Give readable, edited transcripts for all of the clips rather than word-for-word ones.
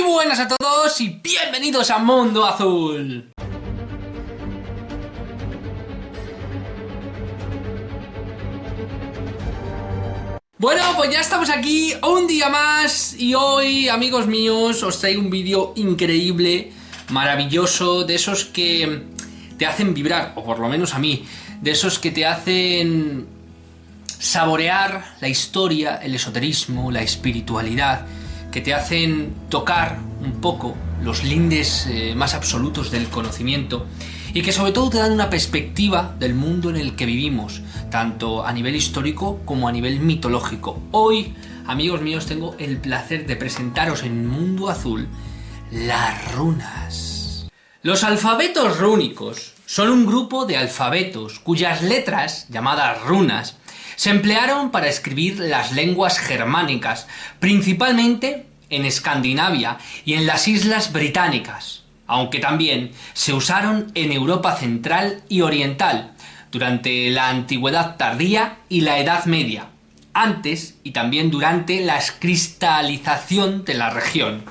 buenas a todos y bienvenidos a Mundo Azul. Bueno, pues ya estamos aquí un día más y hoy, amigos míos, os traigo un vídeo increíble, maravilloso, de esos que te hacen vibrar, o por lo menos a mí, de esos que te hacen saborear la historia, el esoterismo, la espiritualidad, que te hacen tocar un poco los lindes más absolutos del conocimiento y que sobre todo te dan una perspectiva del mundo en el que vivimos, tanto a nivel histórico como a nivel mitológico. Hoy, amigos míos, tengo el placer de presentaros en Mundo Azul las runas. Los alfabetos rúnicos son un grupo de alfabetos cuyas letras, llamadas runas, se emplearon para escribir las lenguas germánicas, principalmente en Escandinavia y en las Islas Británicas, aunque también se usaron en Europa Central y Oriental durante la Antigüedad Tardía y la Edad Media, antes y también durante la cristalización de la región.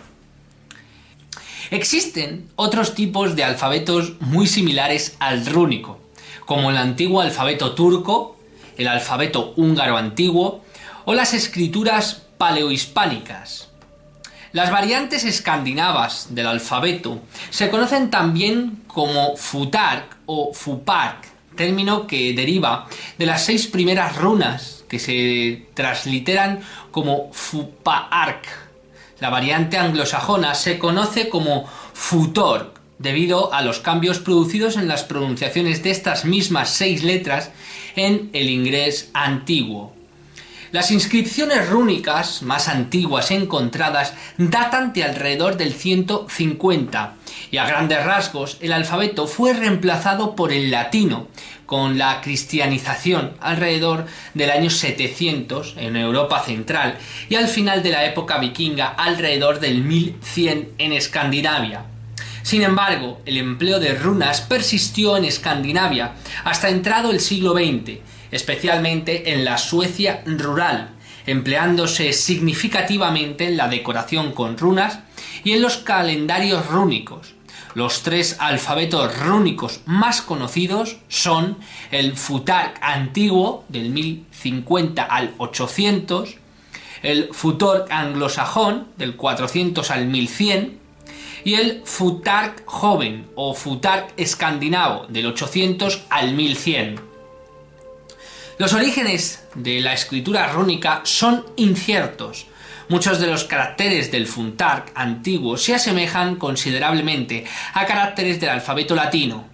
Existen otros tipos de alfabetos muy similares al rúnico, como el antiguo alfabeto turco, el alfabeto húngaro antiguo o las escrituras paleohispánicas. Las variantes escandinavas del alfabeto se conocen también como futark o fupark, término que deriva de las 6 primeras runas que se transliteran como fupaark. La variante anglosajona se conoce como futork, debido a los cambios producidos en las pronunciaciones de estas mismas 6 letras en el inglés antiguo. Las inscripciones rúnicas más antiguas encontradas datan de alrededor del 150 y a grandes rasgos el alfabeto fue reemplazado por el latino con la cristianización alrededor del año 700 en Europa Central y al final de la época vikinga alrededor del 1100 en Escandinavia. Sin embargo, el empleo de runas persistió en Escandinavia hasta entrado el siglo XX, especialmente en la Suecia rural, empleándose significativamente en la decoración con runas y en los calendarios rúnicos. Los 3 alfabetos rúnicos más conocidos son el futark antiguo del 1050 al 800, el futork anglosajón del 400 al 1100 y el futark joven o futark escandinavo del 800 al 1100. Los orígenes de la escritura rúnica son inciertos. Muchos de los caracteres del futark antiguo se asemejan considerablemente a caracteres del alfabeto latino.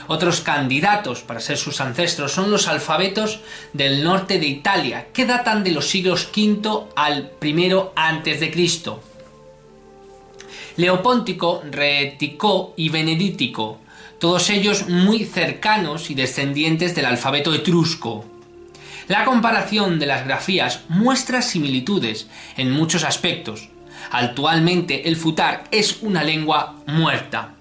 Otros candidatos para ser sus ancestros son los alfabetos del norte de Italia, que datan de los siglos V al I a.C. Leopóntico, Retíco y Benedítico, todos ellos muy cercanos y descendientes del alfabeto etrusco. La comparación de las grafías muestra similitudes en muchos aspectos. Actualmente el futark es una lengua muerta.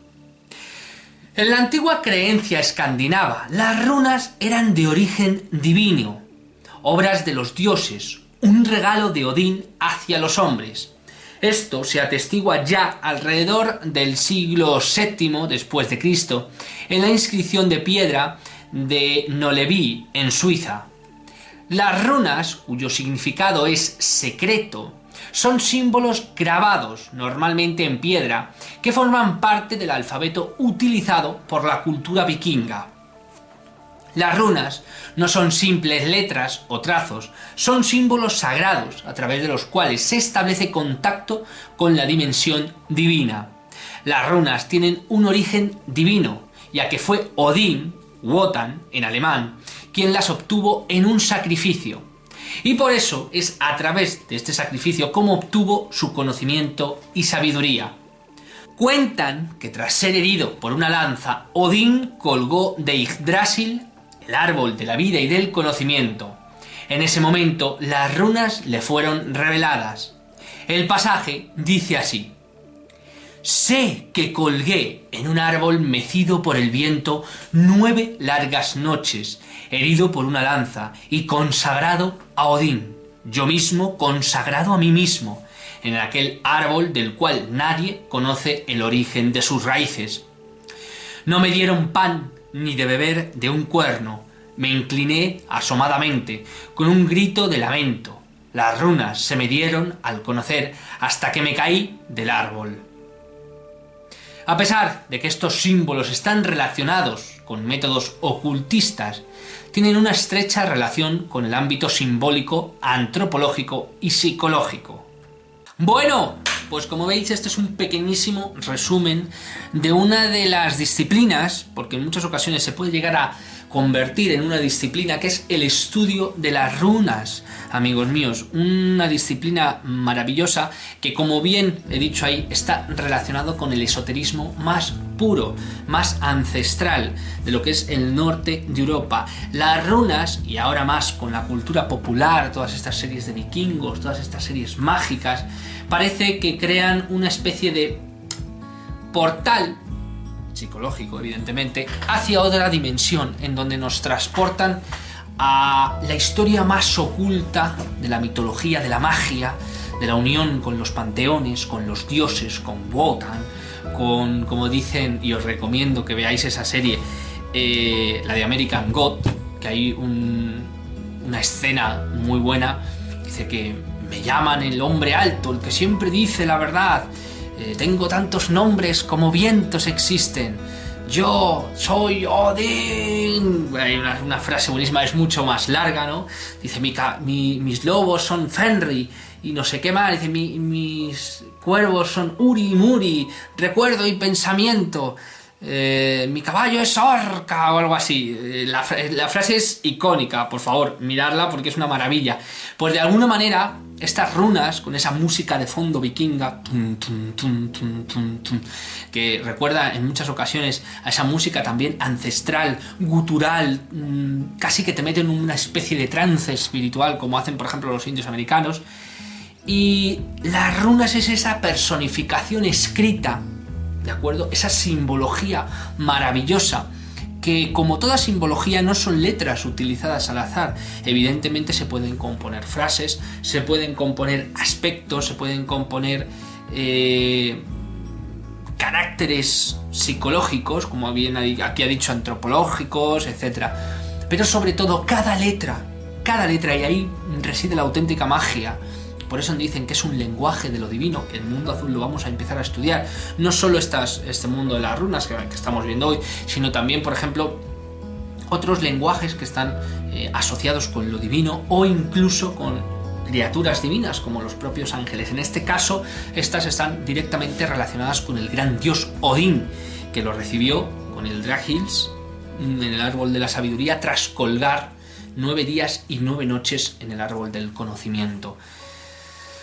En la antigua creencia escandinava, las runas eran de origen divino, obras de los dioses, un regalo de Odín hacia los hombres. Esto se atestigua ya alrededor del siglo VII después de Cristo en la inscripción de piedra de Noleví en Suiza. Las runas, cuyo significado es secreto, son símbolos grabados, normalmente en piedra, que forman parte del alfabeto utilizado por la cultura vikinga. Las runas no son simples letras o trazos, son símbolos sagrados a través de los cuales se establece contacto con la dimensión divina. Las runas tienen un origen divino, ya que fue Odín, Wotan en alemán, quien las obtuvo en un sacrificio. Y por eso es a través de este sacrificio como obtuvo su conocimiento y sabiduría. Cuentan que tras ser herido por una lanza, Odín colgó de Yggdrasil, el árbol de la vida y del conocimiento. En ese momento las runas le fueron reveladas. El pasaje dice así: sé que colgué en un árbol mecido por el viento 9 largas noches, herido por una lanza y consagrado a Odín, yo mismo consagrado a mí mismo, en aquel árbol del cual nadie conoce el origen de sus raíces. No me dieron pan ni de beber de un cuerno, me incliné asomadamente, con un grito de lamento. Las runas se me dieron al conocer hasta que me caí del árbol. A pesar de que estos símbolos están relacionados con métodos ocultistas, tienen una estrecha relación con el ámbito simbólico, antropológico y psicológico. Bueno, pues como veis, este es un pequeñísimo resumen de una de las disciplinas, porque en muchas ocasiones se puede llegar a convertir en una disciplina, que es el estudio de las runas, amigos míos, una disciplina maravillosa que, como bien he dicho ahí, está relacionado con el esoterismo más puro, más ancestral de lo que es el norte de Europa. Las runas, y ahora más con la cultura popular, todas estas series de vikingos, todas estas series mágicas, parece que crean una especie de portal psicológico, evidentemente, hacia otra dimensión, en donde nos transportan a la historia más oculta de la mitología, de la magia, de la unión con los panteones, con los dioses, con Wotan, con, como dicen, y os recomiendo que veáis esa serie, la de American God, que hay una escena muy buena, dice que me llaman el hombre alto, el que siempre dice la verdad. Tengo tantos nombres como vientos existen. Yo soy Odín. Hay una frase buenísima, es mucho más larga, ¿no? Dice, mis lobos son Fenrir y no sé qué más. Dice, mis cuervos son Uri y Muri, recuerdo y pensamiento. Mi caballo es Orca o algo así. La frase es icónica, por favor, miradla porque es una maravilla. Pues de alguna manera, estas runas, con esa música de fondo vikinga, que recuerda en muchas ocasiones a esa música también ancestral, gutural, casi que te mete en una especie de trance espiritual, como hacen por ejemplo los indios americanos. Y las runas es esa personificación escrita, ¿de acuerdo? Esa simbología maravillosa, que como toda simbología no son letras utilizadas al azar. Evidentemente se pueden componer frases, se pueden componer aspectos, se pueden componer caracteres psicológicos, como bien aquí ha dicho, antropológicos, etc. Pero sobre todo cada letra, y ahí reside la auténtica magia. Por eso dicen que es un lenguaje de lo divino, que el mundo azul lo vamos a empezar a estudiar. No solo este mundo de las runas que estamos viendo hoy, sino también, por ejemplo, otros lenguajes que están asociados con lo divino o incluso con criaturas divinas, como los propios ángeles. En este caso, estas están directamente relacionadas con el gran dios Odín, que lo recibió con el Draghils en el árbol de la sabiduría tras colgar 9 días y 9 noches en el árbol del conocimiento.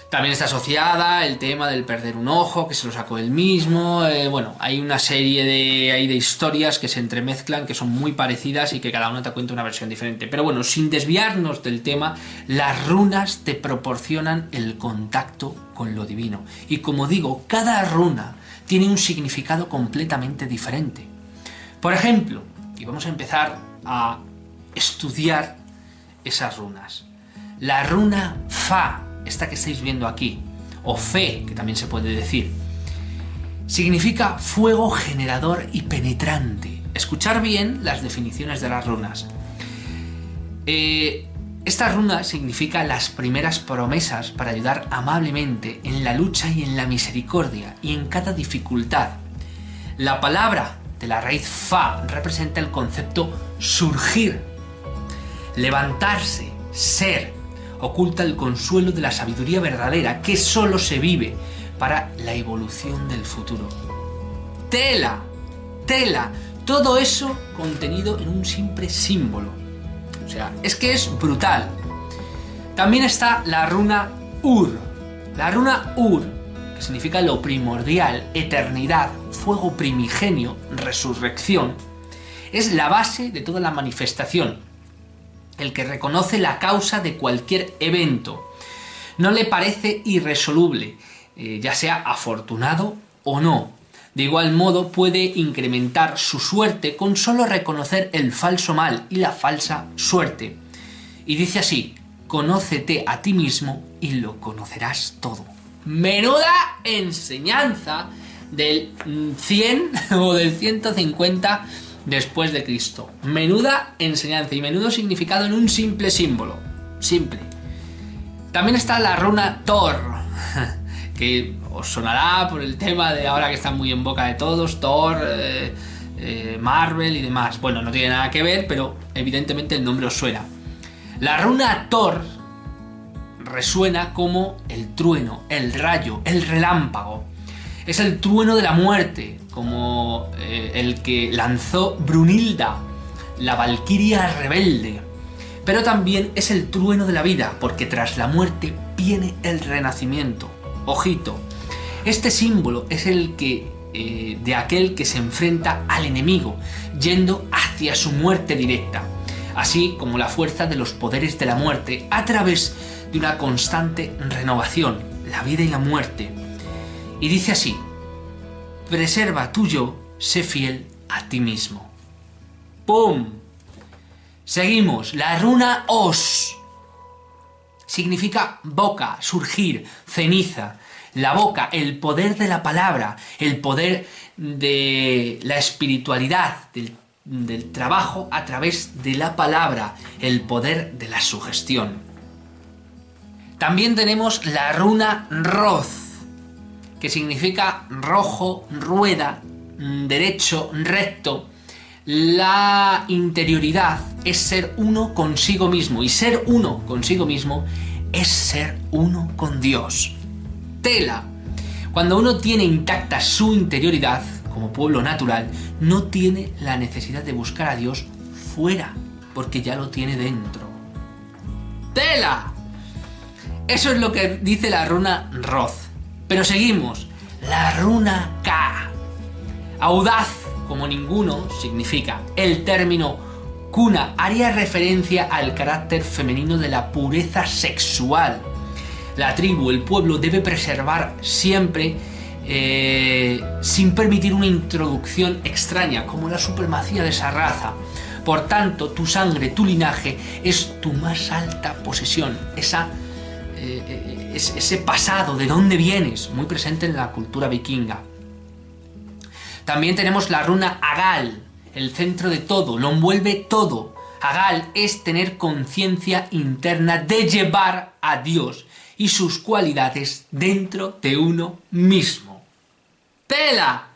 También está asociada el tema del perder un ojo, que se lo sacó él mismo. Bueno, hay una serie de historias que se entremezclan, que son muy parecidas y que cada una te cuenta una versión diferente. Pero bueno, sin desviarnos del tema, las runas te proporcionan el contacto con lo divino. Y como digo, cada runa tiene un significado completamente diferente. Por ejemplo, y vamos a empezar a estudiar esas runas. La runa Fa, esta que estáis viendo aquí, o Fe, que también se puede decir, significa fuego generador y penetrante. Escuchar bien las definiciones de las runas. Esta runa significa las primeras promesas para ayudar amablemente en la lucha y en la misericordia y en cada dificultad. La palabra de la raíz Fa representa el concepto surgir, levantarse, ser. Oculta el consuelo de la sabiduría verdadera que solo se vive para la evolución del futuro. ¡Tela! Todo eso contenido en un simple símbolo. O sea, es que es brutal. También está la runa Ur. La runa Ur, que significa lo primordial, eternidad, fuego primigenio, resurrección, es la base de toda la manifestación. El que reconoce la causa de cualquier evento. No le parece irresoluble, ya sea afortunado o no. De igual modo puede incrementar su suerte con solo reconocer el falso mal y la falsa suerte. Y dice así: conócete a ti mismo y lo conocerás todo. Menuda enseñanza del 100 o del 150 después de Cristo. Menuda enseñanza y menudo significado en un simple símbolo. Simple. También está la runa Thor, que os sonará por el tema de ahora que está muy en boca de todos, Thor, Marvel y demás. Bueno, no tiene nada que ver, pero evidentemente el nombre os suena. La runa Thor resuena como el trueno, el rayo, el relámpago. Es el trueno de la muerte, como el que lanzó Brunilda, la valquiria rebelde. Pero también es el trueno de la vida, porque tras la muerte viene el renacimiento. Ojito, este símbolo es el que de aquel que se enfrenta al enemigo, yendo hacia su muerte directa, así como la fuerza de los poderes de la muerte a través de una constante renovación, la vida y la muerte. Y dice así: preserva tu yo, sé fiel a ti mismo. ¡Pum! Seguimos, la runa Os. Significa boca, surgir, ceniza. La boca, el poder de la palabra, el poder de la espiritualidad, del trabajo a través de la palabra, el poder de la sugestión. También tenemos la runa Roz, que significa rojo, rueda, derecho, recto. La interioridad es ser uno consigo mismo, y ser uno consigo mismo es ser uno con Dios. Tela. Cuando uno tiene intacta su interioridad, como pueblo natural, no tiene la necesidad de buscar a Dios fuera, porque ya lo tiene dentro. ¡Tela! Eso es lo que dice la runa Roz. Pero seguimos. La runa Ka. Audaz como ninguno significa. El término Kuna haría referencia al carácter femenino de la pureza sexual. La tribu, el pueblo, debe preservar siempre sin permitir una introducción extraña, como la supremacía de esa raza. Por tanto, tu sangre, tu linaje, es tu más alta posesión. Ese pasado, de dónde vienes, muy presente en la cultura vikinga. También tenemos la runa Agal, el centro de todo, lo envuelve todo. Agal es tener conciencia interna de llevar a Dios y sus cualidades dentro de uno mismo. ¡Tela!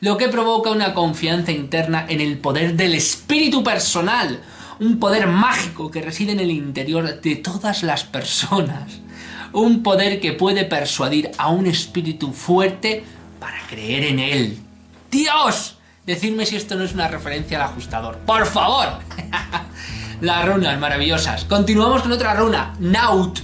Lo que provoca una confianza interna en el poder del espíritu personal, un poder mágico que reside en el interior de todas las personas, un poder que puede persuadir a un espíritu fuerte para creer en él. ¡Dios! Decidme si esto no es una referencia al ajustador. ¡Por favor! Las runas maravillosas. Continuamos con otra runa, Naut.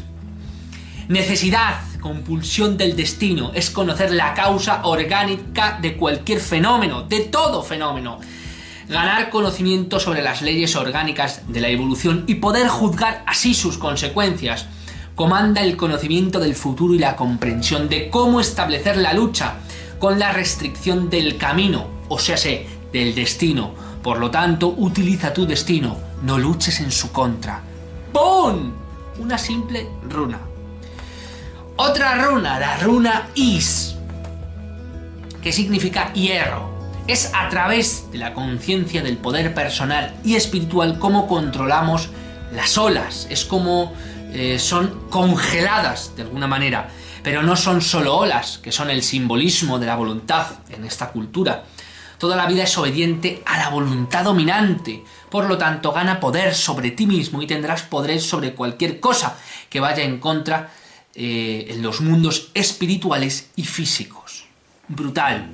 Necesidad, compulsión del destino, es conocer la causa orgánica de cualquier fenómeno, de todo fenómeno. Ganar conocimiento sobre las leyes orgánicas de la evolución y poder juzgar así sus consecuencias. Comanda el conocimiento del futuro y la comprensión de cómo establecer la lucha con la restricción del camino, o sea, del destino. Por lo tanto, utiliza tu destino, no luches en su contra. ¡Pum! Una simple runa. Otra runa, la runa Is, que significa hierro. Es a través de la conciencia del poder personal y espiritual cómo controlamos las olas. Es como son congeladas de alguna manera. Pero no son solo olas, que son el simbolismo de la voluntad en esta cultura. Toda la vida es obediente a la voluntad dominante. Por lo tanto, gana poder sobre ti mismo y tendrás poder sobre cualquier cosa que vaya en contra en los mundos espirituales y físicos. Brutal.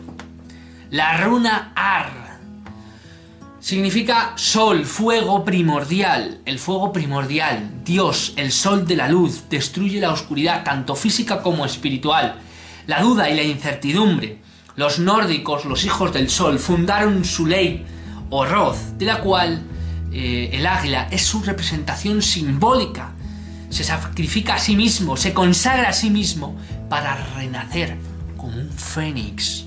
La runa Ar significa sol, fuego primordial. El fuego primordial, Dios, el sol de la luz, destruye la oscuridad tanto física como espiritual, la duda y la incertidumbre. Los nórdicos, los hijos del sol, fundaron su ley, o Roz, de la cual el águila es su representación simbólica. Se sacrifica a sí mismo, se consagra a sí mismo para renacer como un fénix.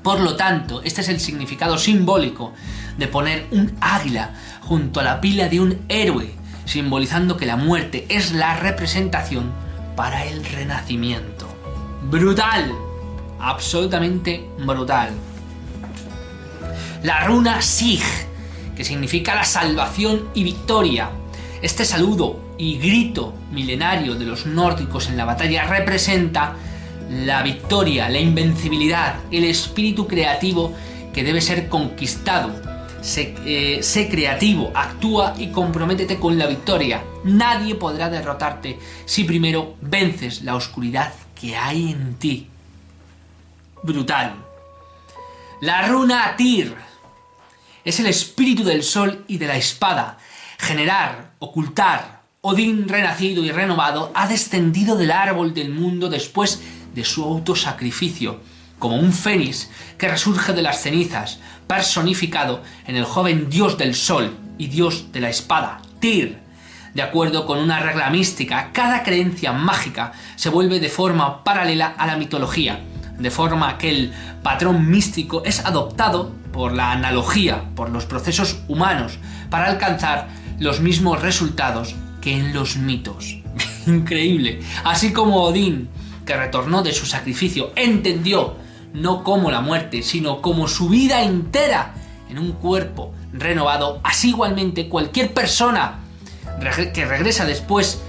Por lo tanto, este es el significado simbólico de poner un águila junto a la pila de un héroe, simbolizando que la muerte es la representación para el renacimiento. Brutal. Absolutamente brutal. La runa Sig, que significa la salvación y victoria. Este saludo y grito milenario de los nórdicos en la batalla representa la victoria, la invencibilidad, el espíritu creativo que debe ser conquistado. Sé creativo, actúa y comprométete con la victoria. Nadie podrá derrotarte si primero vences la oscuridad que hay en ti. Brutal. La runa Tyr es el espíritu del sol y de la espada. Generar, ocultar. Odín, renacido y renovado, ha descendido del árbol del mundo después de su autosacrificio, como un fénix que resurge de las cenizas, personificado en el joven dios del sol y dios de la espada, Tyr. De acuerdo con una regla mística, cada creencia mágica se vuelve de forma paralela a la mitología, de forma que el patrón místico es adoptado por la analogía, por los procesos humanos, para alcanzar los mismos resultados que en los mitos. Increíble. Así como Odín, que retornó de su sacrificio, entendió no como la muerte, sino como su vida entera en un cuerpo renovado, así igualmente cualquier persona que regresa después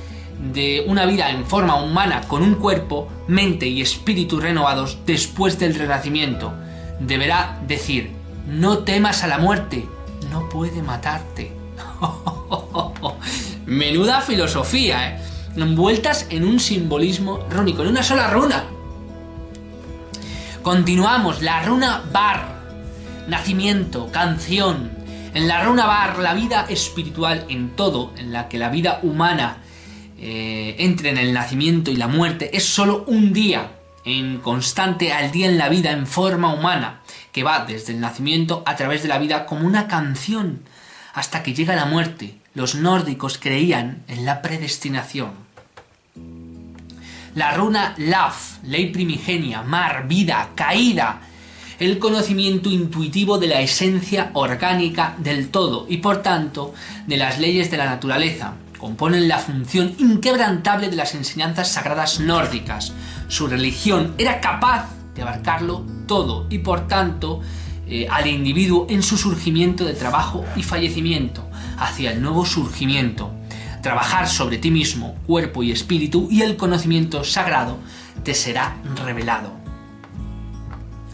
de una vida en forma humana con un cuerpo, mente y espíritu renovados después del renacimiento, deberá decir: no temas a la muerte, no puede matarte. Menuda filosofía, envueltas en un simbolismo rúnico, en una sola runa. Continuamos, la runa Var, nacimiento, canción. En la runa Var, la vida espiritual en todo, en la que la vida humana entre en el nacimiento y la muerte, es solo un día en constante al día en la vida en forma humana, que va desde el nacimiento a través de la vida como una canción hasta que llega la muerte. Los nórdicos creían en la predestinación. La runa Laf, ley primigenia, mar, vida, caída, el conocimiento intuitivo de la esencia orgánica del todo y por tanto de las leyes de la naturaleza. Componen la función inquebrantable de las enseñanzas sagradas nórdicas. Su religión era capaz de abarcarlo todo y por tanto al individuo en su surgimiento de trabajo y fallecimiento, hacia el nuevo surgimiento. Trabajar sobre ti mismo, cuerpo y espíritu, y el conocimiento sagrado te será revelado.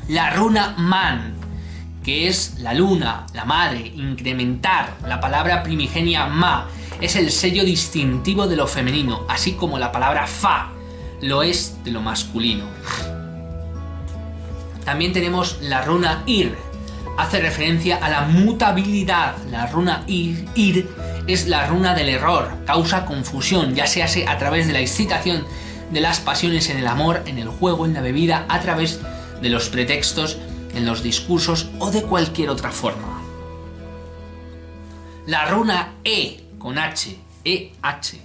La runa Man, que es la luna, la madre, incrementar. La palabra primigenia Ma es el sello distintivo de lo femenino, así como la palabra Fa lo es de lo masculino. También tenemos la runa Ir, hace referencia a la mutabilidad. La runa Ir es la runa del error, causa confusión, ya sea a través de la excitación de las pasiones en el amor, en el juego, en la bebida, a través de los pretextos, en los discursos o de cualquier otra forma. La runa E, con H, E-H.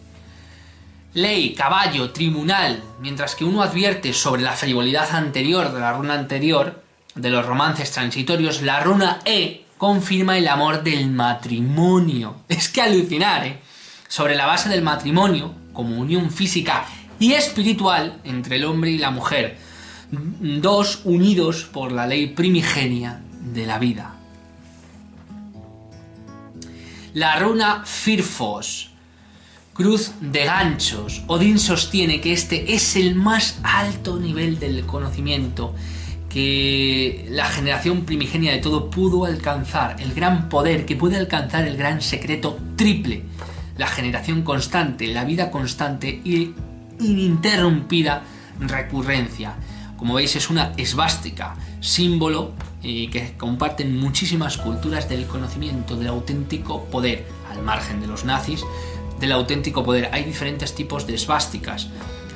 Ley, caballo, tribunal. Mientras que uno advierte sobre la frivolidad anterior de la runa anterior, de los romances transitorios, la runa E confirma el amor del matrimonio. Es que alucinar, ¿eh? Sobre la base del matrimonio, como unión física y espiritual entre el hombre y la mujer, dos unidos por la ley primigenia de la vida. La runa Firfos, cruz de ganchos. Odín sostiene que este es el más alto nivel del conocimiento que la generación primigenia de todo pudo alcanzar, el gran poder que puede alcanzar el gran secreto triple, la generación constante, la vida constante y ininterrumpida recurrencia. Como veis, es una esvástica, símbolo que comparten muchísimas culturas del conocimiento del auténtico poder, al margen de los nazis, del auténtico poder. Hay diferentes tipos de esvásticas,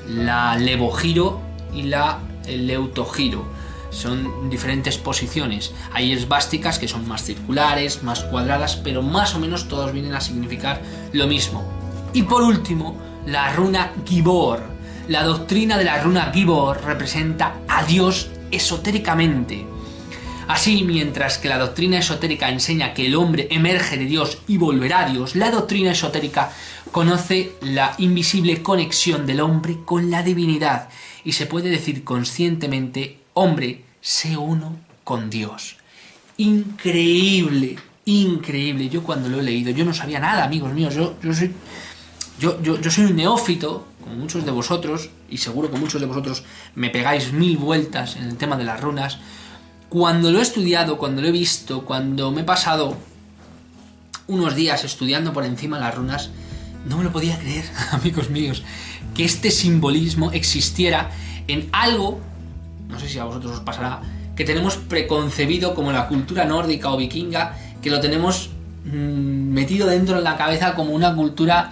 la levogiro y la leutogiro. Son diferentes posiciones. Hay esvásticas que son más circulares, más cuadradas, pero más o menos todos vienen a significar lo mismo. Y por último, la runa Gibor. La doctrina de la runa Gibor representa a Dios esotéricamente. Así, mientras que la doctrina esotérica enseña que el hombre emerge de Dios y volverá a Dios, la doctrina esotérica conoce la invisible conexión del hombre con la divinidad y se puede decir conscientemente: hombre, sé uno con Dios. Increíble, increíble. Yo cuando lo he leído, yo no sabía nada, amigos míos. Yo soy un neófito, como muchos de vosotros, y seguro que muchos de vosotros me pegáis 1000 vueltas en el tema de las runas. Cuando lo he estudiado, cuando lo he visto, cuando me he pasado unos días estudiando por encima las runas, no me lo podía creer, amigos míos, que este simbolismo existiera en algo, no sé si a vosotros os pasará, que tenemos preconcebido como la cultura nórdica o vikinga, que lo tenemos metido dentro en la cabeza como una cultura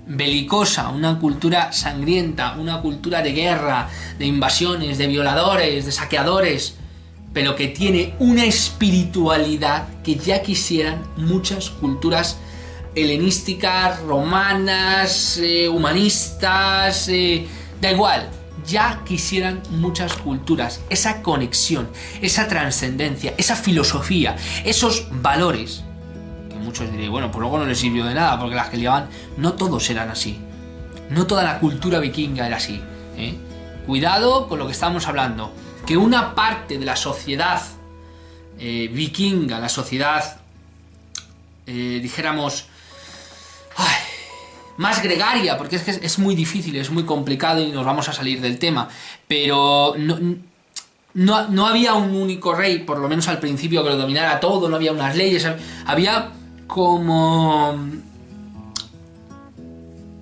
belicosa, una cultura sangrienta, una cultura de guerra, de invasiones, de violadores, de saqueadores, pero que tiene una espiritualidad que ya quisieran muchas culturas helenísticas, romanas, humanistas, da igual, ya quisieran muchas culturas esa conexión, esa trascendencia, esa filosofía, esos valores. Muchos diréis, bueno, pues luego no les sirvió de nada, porque las que llevaban, no todos eran así. No toda la cultura vikinga era así. Cuidado con lo que estamos hablando. Que una parte de la sociedad vikinga, la sociedad, dijéramos, más gregaria, porque es que es muy difícil, es muy complicado y nos vamos a salir del tema, pero no había un único rey, por lo menos al principio, que lo dominara todo, no había unas leyes, había como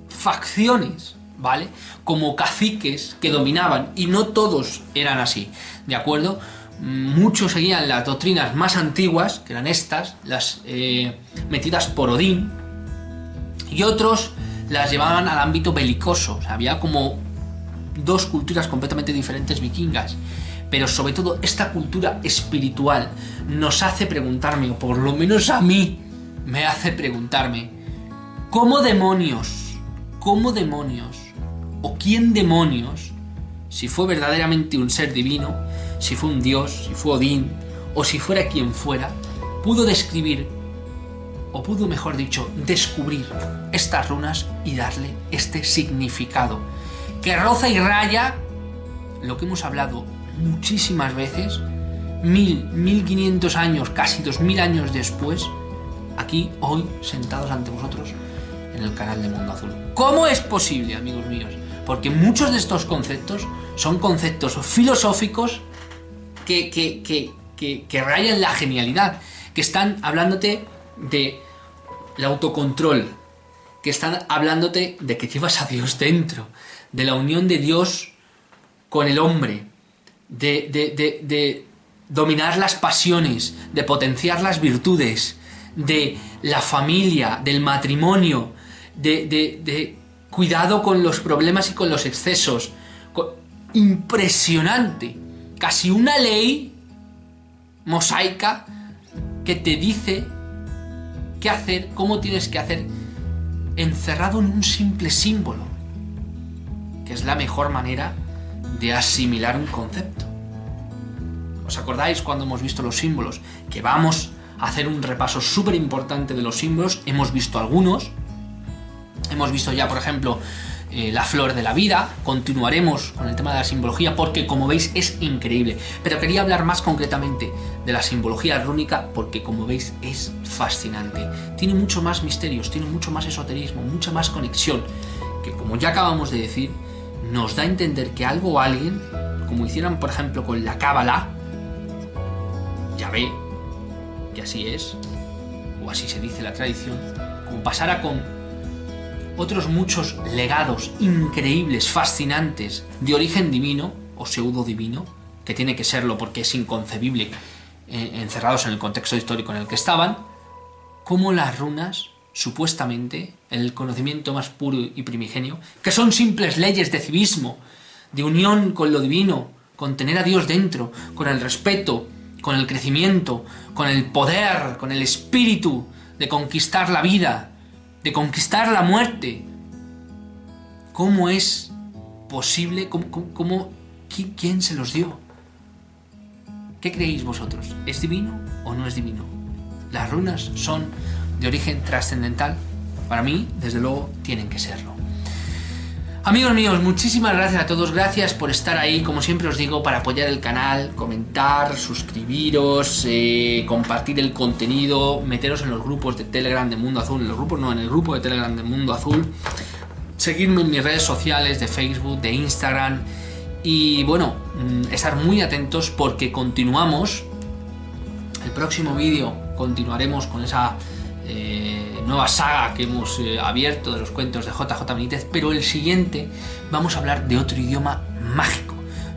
facciones, ¿vale? Como caciques que dominaban, y no todos eran así, ¿de acuerdo? Muchos seguían las doctrinas más antiguas, que eran estas, las metidas por Odín, y otros las llevaban al ámbito belicoso. O sea, había como dos culturas completamente diferentes vikingas. Pero sobre todo esta cultura espiritual nos hace preguntarme, o por lo menos a mí me hace preguntarme, ¿cómo demonios, o quién demonios, si fue verdaderamente un ser divino, si fue un dios, si fue Odín, o si fuera quien fuera, pudo describir, o pudo, mejor dicho, descubrir estas runas y darle este significado, que roza y raya lo que hemos hablado muchísimas veces, 1500 años, casi 2000 años después, aquí, hoy, sentados ante vosotros, en el canal de Mundo Azul. ¿Cómo es posible, amigos míos? Porque muchos de estos conceptos son conceptos filosóficos que rayan la genialidad, que están hablándote de el autocontrol, que están hablándote de que llevas a Dios dentro, de la unión de Dios con el hombre, de dominar las pasiones, de potenciar las virtudes, de la familia, del matrimonio, de cuidado con los problemas y con los excesos. Impresionante, casi una ley mosaica que te dice qué hacer, cómo tienes que hacer, encerrado en un simple símbolo, que es la mejor manera de asimilar un concepto. ¿Os acordáis cuando hemos visto los símbolos? Que vamos a hacer un repaso súper importante de los símbolos. Hemos visto algunos. Hemos visto ya, por ejemplo, la flor de la vida. Continuaremos con el tema de la simbología porque, como veis, es increíble. Pero quería hablar más concretamente de la simbología rúnica porque, como veis, es fascinante. Tiene mucho más misterios, tiene mucho más esoterismo, mucha más conexión, que, como ya acabamos de decir, nos da a entender que algo o alguien, como hicieran, por ejemplo, con la Cábala, ya ve que así es, o así se dice la tradición, como pasara con otros muchos legados increíbles, fascinantes, de origen divino o pseudo divino, que tiene que serlo porque es inconcebible, encerrados en el contexto histórico en el que estaban, como las runas, supuestamente, el conocimiento más puro y primigenio, que son simples leyes de civismo, de unión con lo divino, con tener a Dios dentro, con el respeto, con el crecimiento, con el poder, con el espíritu de conquistar la vida, de conquistar la muerte. ¿Cómo es posible? ¿Quién se los dio? ¿Qué creéis vosotros? ¿Es divino o no es divino? ¿Las runas son de origen trascendental? Para mí, desde luego, tienen que serlo. Amigos míos, muchísimas gracias a todos, gracias por estar ahí, como siempre os digo, para apoyar el canal, comentar, suscribiros, compartir el contenido, meteros en los grupos de Telegram de Mundo Azul, en los grupos no, en el grupo de Telegram de Mundo Azul, seguirme en mis redes sociales de Facebook, de Instagram y bueno, estar muy atentos porque continuamos, el próximo vídeo continuaremos con esa nueva saga que hemos abierto de los cuentos de JJ Benítez, pero el siguiente vamos a hablar de otro idioma mágico,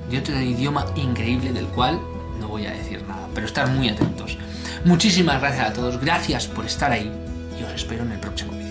de otro idioma increíble del cual no voy a decir nada, pero estar muy atentos. Muchísimas gracias a todos, gracias por estar ahí y os espero en el próximo vídeo.